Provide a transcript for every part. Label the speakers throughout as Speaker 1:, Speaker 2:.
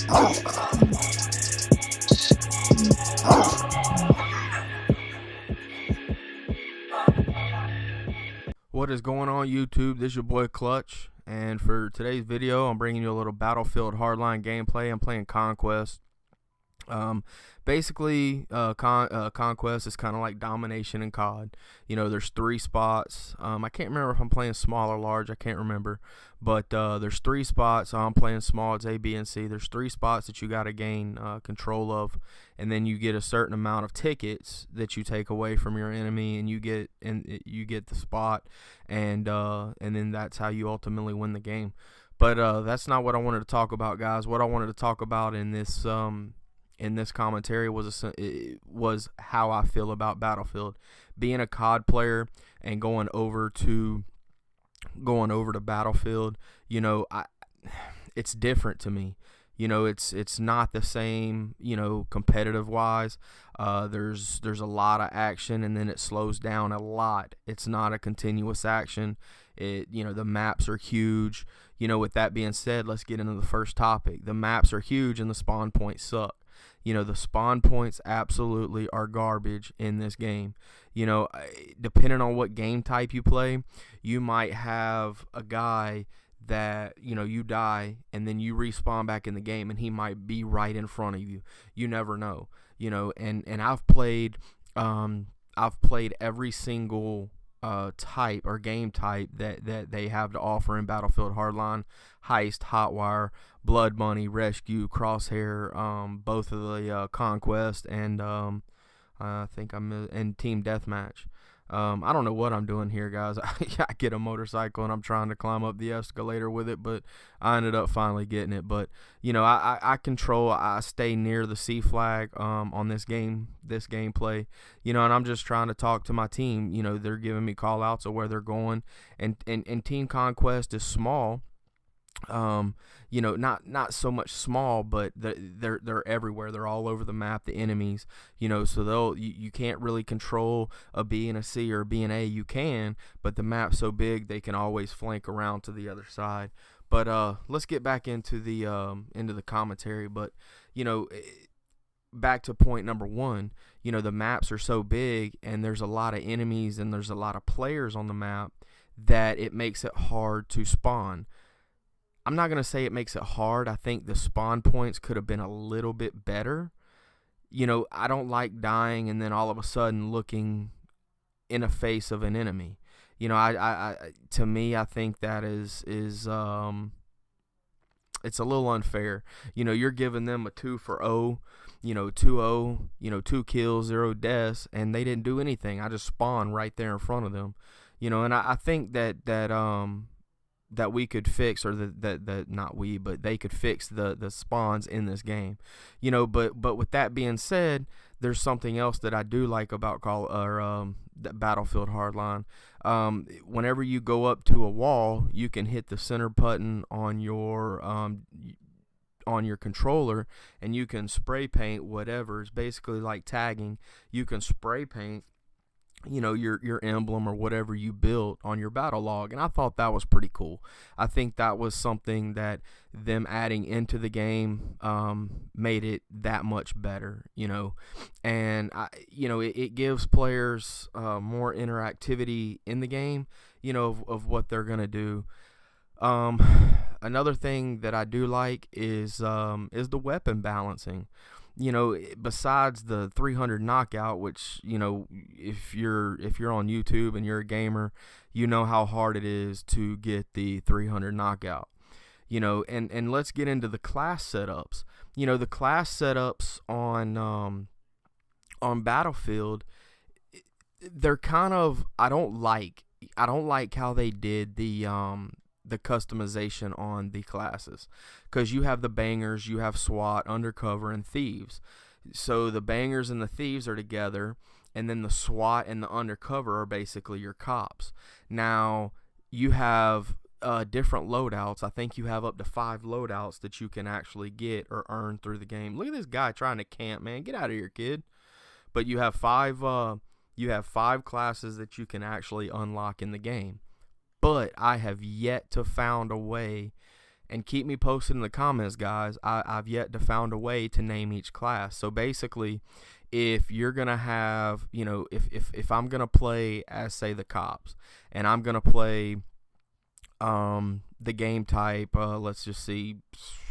Speaker 1: What is going on, YouTube? This is your boy Clutch, and for today's video I'm bringing you a little Battlefield Hardline gameplay. I'm playing Conquest. Basically, Conquest is kind of like domination in COD. You know, there's 3 spots. I can't remember if I'm playing small or large. I can't remember, but there's 3 spots. I'm playing small. It's A, B, and C. There's 3 spots that you got to gain control of, and then you get a certain amount of tickets that you take away from your enemy, and you get the spot, and then that's how you ultimately win the game. But that's not what I wanted to talk about, guys. What I wanted to talk about in this commentary was how I feel about Battlefield. Being a COD player and going over to Battlefield, you know, it's different to me. You know, it's not the same, you know, competitive wise. There's a lot of action, and then it slows down a lot. It's not a continuous action. You know, the maps are huge. You know, with that being said, let's get into the first topic. The maps are huge and the spawn points suck. You know, the spawn points absolutely are garbage in this game. You know, depending on what game type you play, you might have a guy that, you know, you die and then you respawn back in the game and he might be right in front of you. You never know. You know, and I've played every single type or game type that they have to offer in Battlefield Hardline: Heist, Hotwire, Blood Money, Rescue, Crosshair, both of the Conquest, and I think I'm in Team Deathmatch. I don't know what I'm doing here, guys. I get a motorcycle and I'm trying to climb up the escalator with it, but I ended up finally getting it. But you know, I stay near the C flag on this gameplay. You know, and I'm just trying to talk to my team. You know, they're giving me call outs of where they're going, and Team Conquest is small. You know, not so much small, but they're everywhere. They're all over the map, the enemies, you know, so you can't really control a B and a C or a B and A. You can, but the map's so big they can always flank around to the other side. But let's get back into the commentary. But you know, back to point number 1, you know, the maps are so big and there's a lot of enemies and there's a lot of players on the map that it makes it hard to spawn. I'm not going to say it makes it hard. I think the spawn points could have been a little bit better. You know, I don't like dying and then all of a sudden looking in the face of an enemy. You know, to me, I think that is it's a little unfair. You know, you're giving them a 2 for 0, you know, 2-0, you know, 2 kills, 0 deaths, and they didn't do anything. I just spawned right there in front of them. You know, and I think that we could fix, or that not we, but they could fix the spawns in this game. You know, but with that being said, there's something else that I do like about Battlefield Hardline. Whenever you go up to a wall, you can hit the center button on your controller, and you can spray paint whatever. It's basically like tagging. You can spray paint, you know, your emblem or whatever you built on your battle log, and I thought that was pretty cool. I think that was something that them adding into the game made it that much better, you know. And you know, it gives players more interactivity in the game, you know, of what they're gonna do. Another thing that I do like is the weapon balancing. You know, besides the 300 knockout, which, you know, if you're on YouTube and you're a gamer, you know how hard it is to get the 300 knockout. You know, and let's get into the class setups. You know, the class setups on Battlefield, they're kind of, I don't like how they did the customization on the classes, because you have the bangers, you have SWAT, undercover, and thieves. So the bangers and the thieves are together, and then the SWAT and the undercover are basically your cops. Now you have different loadouts. I think you have up to 5 loadouts that you can actually get or earn through the game. Look at this guy trying to camp, man. Get out of here, kid. But you have 5 classes that you can actually unlock in the game. But I have yet to found a way And keep me posted in the comments, guys. I've yet to found a way to name each class. So basically, if you're gonna have, if I'm gonna play as, say, the cops, and I'm gonna play the game type, let's just see,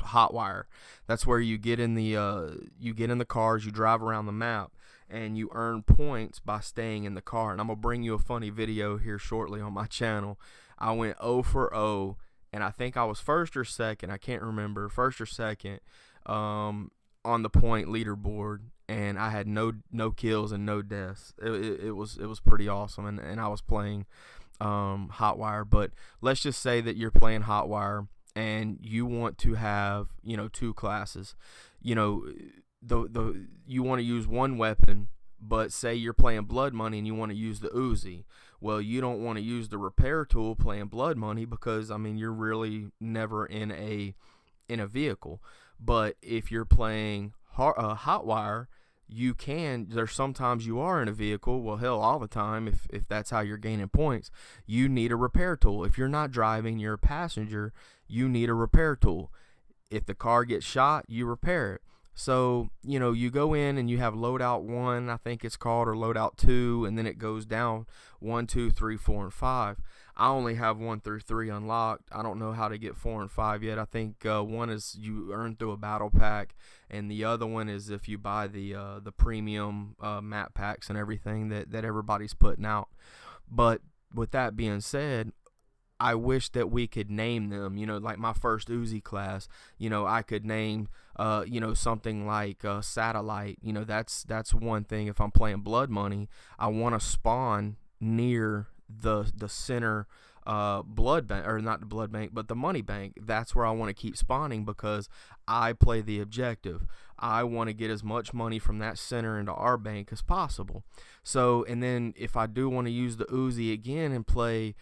Speaker 1: Hotwire. That's where you get in the cars, you drive around the map, and you earn points by staying in the car. And I'm gonna bring you a funny video here shortly on my channel. I went 0 for 0, and I think I was first or second, I can't remember, first or second, on the point leaderboard, and I had no kills and no deaths. It was pretty awesome, and I was playing Hotwire. But let's just say that you're playing Hotwire and you want to have, two classes. You want to use one weapon, but say you're playing Blood Money and you want to use the Uzi. Well, you don't want to use the repair tool playing Blood Money because, you're really never in a vehicle. But if you're playing Hotwire, you can, there's sometimes you are in a vehicle. Well, hell, all the time, if that's how you're gaining points, you need a repair tool. If you're not driving, you're a passenger, you need a repair tool. If the car gets shot, you repair it. So, you go in and you have loadout 1, I think it's called, or loadout 2, and then it goes down 1, 2, 3, 4, and 5. I only have 1 through 3 unlocked. I don't know how to get 4 and 5 yet. I think 1 is you earn through a battle pack, and the other one is if you buy the premium map packs and everything that everybody's putting out. But with that being said, I wish that we could name them, like my first Uzi class, I could name, something like Satellite. That's one thing. If I'm playing Blood Money, I want to spawn near the center blood bank, or not the blood bank, but the money bank. That's where I want to keep spawning because I play the objective. I want to get as much money from that center into our bank as possible. So, and then if I do want to use the Uzi again and play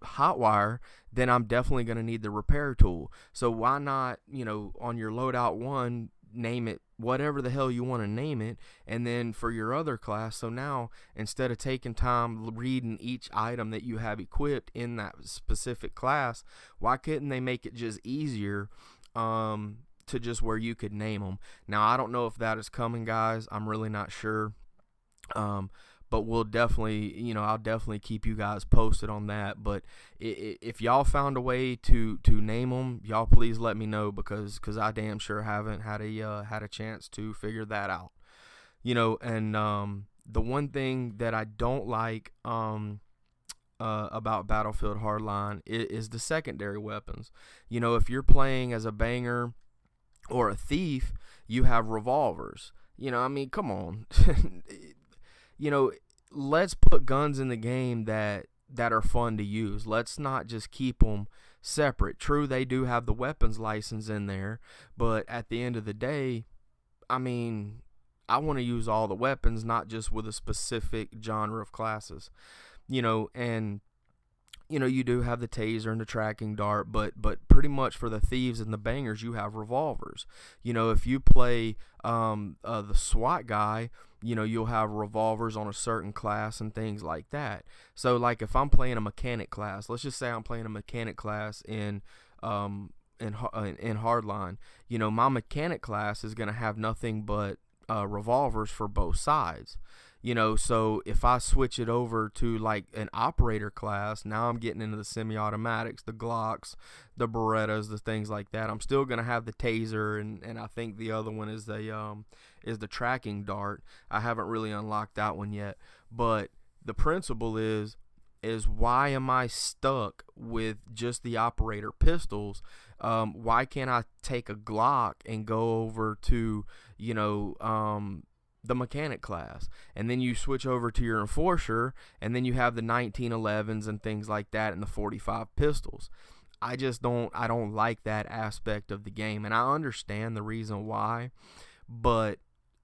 Speaker 1: Hotwire, then I'm definitely going to need the repair tool. So why not, on your loadout 1, name it whatever the hell you want to name it, and then for your other class, so now instead of taking time reading each item that you have equipped in that specific class, why couldn't they make it just easier to just where you could name them? Now, I don't know if that is coming, guys. I'm really not sure. But we'll definitely, I'll definitely keep you guys posted on that. But if y'all found a way to name them, y'all please let me know, because I damn sure haven't had a chance to figure that out. And the one thing that I don't like about Battlefield Hardline is the secondary weapons. If you're playing as a banger or a thief, you have revolvers. Come on. Let's put guns in the game that are fun to use. Let's not just keep them separate. True, they do have the weapons license in there, but at the end of the day, I want to use all the weapons, not just with a specific genre of classes. And you do have the taser and the tracking dart, but pretty much for the thieves and the bangers, you have revolvers. If you play the SWAT guy, you'll have revolvers on a certain class and things like that. So, like, if I'm playing a mechanic class, let's just say I'm playing a mechanic class in Hardline, my mechanic class is going to have nothing but revolvers for both sides. So if I switch it over to like an operator class, now I'm getting into the semi-automatics, the Glocks, the Berettas, the things like that. I'm still gonna have the taser, and I think the other one is the tracking dart. I haven't really unlocked that one yet, but the principle is why am I stuck with just the operator pistols? Why can't I take a Glock and go over to the mechanic class, and then you switch over to your enforcer, and then you have the 1911s and things like that, and the 45 pistols. I don't like that aspect of the game, and I understand the reason why, but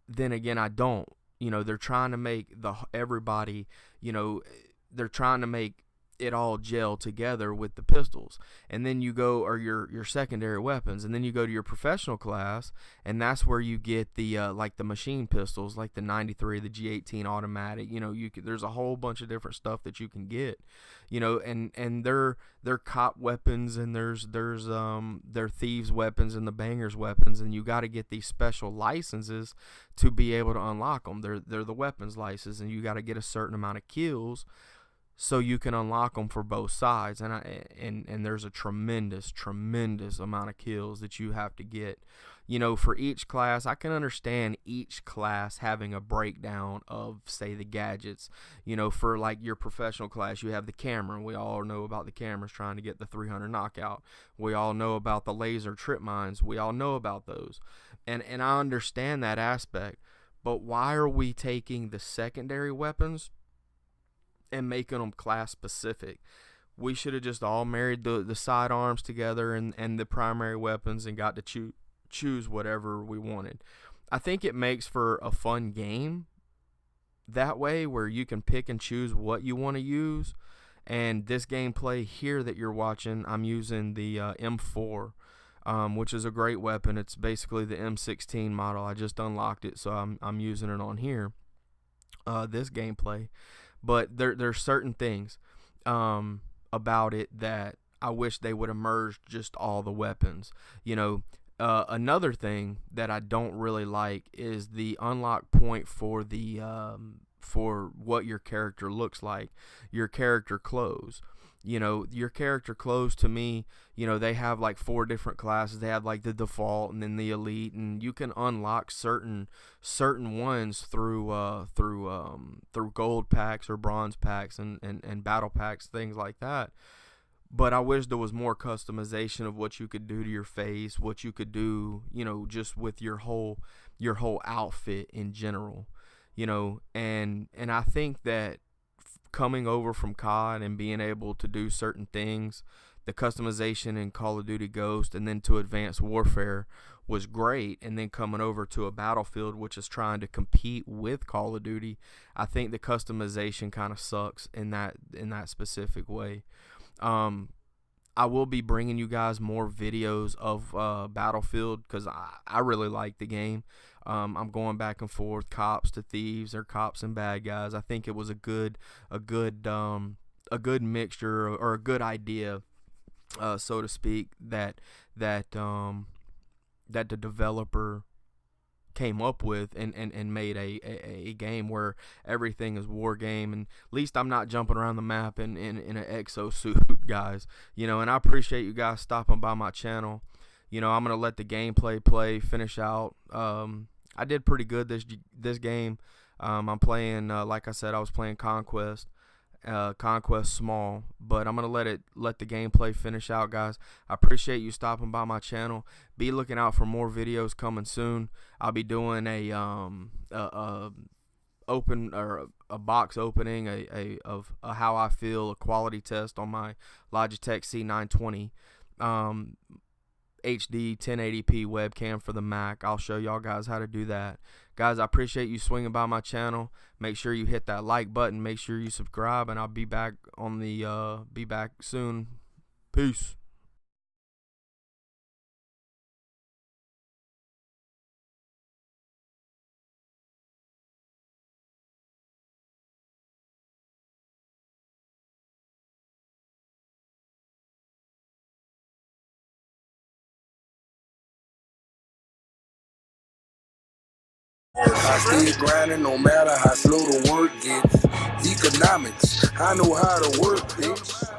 Speaker 1: then again, I don't. They're trying to make everybody, they're trying to make it all gel together with the pistols. And then you go, or your secondary weapons, and then you go to your professional class, and that's where you get the like the machine pistols, like the 93, the G18 automatic. There's a whole bunch of different stuff that you can get, and they're cop weapons, and there's they're thieves weapons and the bangers weapons, and you got to get these special licenses to be able to unlock them. They're the weapons license, and you got to get a certain amount of kills so you can unlock them for both sides. And there's a tremendous amount of kills that you have to get, for each class. I can understand each class having a breakdown of, say, the gadgets. For like your professional class, you have the camera. We all know about the cameras, trying to get the 300 knockout. We all know about the laser trip mines. We all know about those, and I understand that aspect. But why are we taking the secondary weapons and making them class specific? We should have just all married the sidearms together and the primary weapons, and got to choose whatever we wanted. I think it makes for a fun game that way, where you can pick and choose what you want to use. And this gameplay here that you're watching, I'm using the M4, which is a great weapon. It's basically the M16 model. I just unlocked it, so I'm using it on here, this gameplay. But there's certain things about it that I wish they would have merged just all the weapons. Another thing that I don't really like is the unlock point for the for what your character looks like, your character clothes. Your character clothes, to me, they have like 4 different classes. They have like the default and then the elite, and you can unlock certain ones through gold packs or bronze packs and battle packs, things like that. But I wish there was more customization of what you could do to your face, what you could do, just with your whole outfit in general, and I think that coming over from COD and being able to do certain things, the customization in Call of Duty Ghost and then to Advanced Warfare was great. And then coming over to a Battlefield, which is trying to compete with Call of Duty, I think the customization kind of sucks in that specific way. I will be bringing you guys more videos of Battlefield, because I really like the game. I'm going back and forth, cops to thieves, or cops and bad guys. I think it was a good mixture, or a good idea, so to speak, that the developer came up with and made a game where everything is war game, and at least I'm not jumping around the map in an exosuit, guys. And I appreciate you guys stopping by my channel. I'm gonna let the gameplay finish out. I did pretty good this game. I'm playing, like I said, I was playing Conquest small, but I'm gonna let the gameplay finish out, guys. I appreciate you stopping by my channel. Be looking out for more videos coming soon. I'll be doing a box opening, of how I feel, a quality test on my Logitech C920 HD 1080p webcam for the Mac. I'll show y'all guys how to do that. Guys, I appreciate you swinging by my channel. Make sure you hit that like button. Make sure you subscribe, and I'll be back soon. Peace.
Speaker 2: I stay grinding no matter how slow the work gets. Economics, I know how to work, bitch.